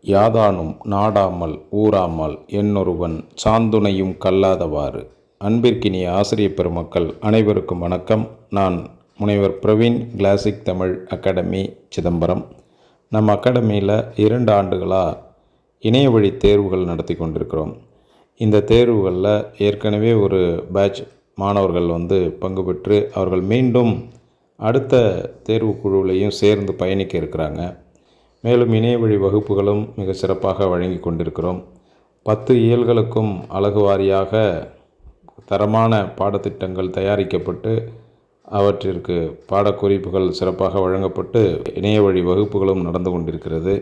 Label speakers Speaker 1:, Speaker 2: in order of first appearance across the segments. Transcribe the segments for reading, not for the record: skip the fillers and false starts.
Speaker 1: யாதானும் நாடாமல் ஊராமல் என்னொருவன் சாந்துணையும் கல்லாதவாறு. அன்பிற்கினிய ஆசிரியப் பெருமக்கள் அனைவருக்கும் வணக்கம். நான் முனைவர் பிரவீன், கிளாசிக் தமிழ் அகாடமி, சிதம்பரம். நம்ம அகாடமியில் 2 ஆண்டுகளாக இணைய வழி தேர்வுகள் நடத்தி கொண்டிருக்கிறோம். இந்த தேர்வுகளில் ஏற்கனவே ஒரு பேட்ச் மாணவர்கள் பங்கு பெற்று அவர்கள் மீண்டும் அடுத்த தேர்வு குழுவிலையும் சேர்ந்து பயணிக்க இருக்கிறாங்க. மேலும் இணைய வழி வகுப்புகளும் மிக சிறப்பாக வழங்கி கொண்டிருக்கிறோம். 10 இயல்களுக்கும் அலகு வாரியாக தரமான பாடத்திட்டங்கள் தயாரிக்கப்பட்டு அவற்றிற்கு பாடக்குறிப்புகள் சிறப்பாக வழங்கப்பட்டு இணைய வழி வகுப்புகளும் நடந்து கொண்டிருக்கிறது.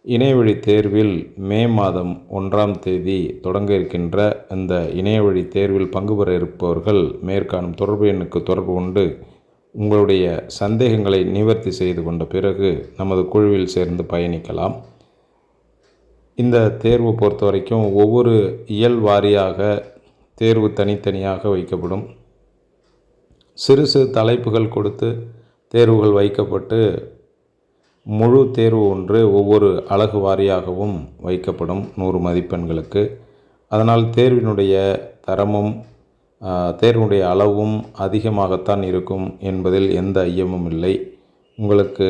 Speaker 1: இணைய வழி தேர்வில் மே மாதம் 1ஆம் தேதி தொடங்க இருக்கின்ற இந்த இணைய வழி தேர்வில் பங்கு பெற இருப்பவர்கள் மேற்காணும் தொடர்பு எண்ணுக்கு தொடர்பு கொண்டு உங்களுடைய சந்தேகங்களை நிவர்த்தி செய்து கொண்ட பிறகு நமது குழுவில் சேர்ந்து பயணிக்கலாம். இந்த தேர்வு பொறுத்த வரைக்கும் ஒவ்வொரு இயல் வாரியாக தேர்வு தனித்தனியாக வைக்கப்படும். சிறு சிறு தலைப்புகள் கொடுத்து தேர்வுகள் வைக்கப்பட்டு முழு தேர்வு ஒன்று ஒவ்வொரு அலகு வாரியாகவும் வைக்கப்படும் 100 மதிப்பெண்களுக்கு. அதனால் தேர்வினுடைய தரமும் தேர்வுடைய அளவும் அதிகமாகத்தான் இருக்கும் என்பதில் எந்த ஐயமும் இல்லை. உங்களுக்கு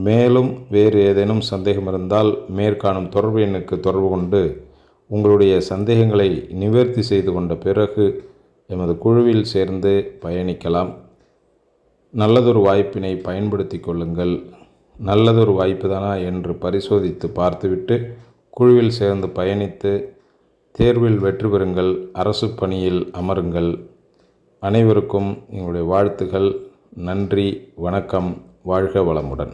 Speaker 1: மேலும் வேறு ஏதேனும் சந்தேகம் இருந்தால் மேற்காணும் தொடர்பு எண்ணுக்கு தொடர்பு கொண்டு உங்களுடைய சந்தேகங்களை நிவர்த்தி செய்து கொண்ட பிறகு எமது குழுவில் சேர்ந்து பயணிக்கலாம். நல்லதொரு வாய்ப்பினை பயன்படுத்தி கொள்ளுங்கள். நல்லதொரு வாய்ப்பு தானா என்று பரிசோதித்து பார்த்துவிட்டு குழுவில் சேர்ந்து பயணித்து தேர்வில் வெற்றி பெறுங்கள். அரசு பணியில் அமருங்கள். அனைவருக்கும் எங்களுடைய வாழ்த்துகள். நன்றி, வணக்கம். வாழ்க வளமுடன்.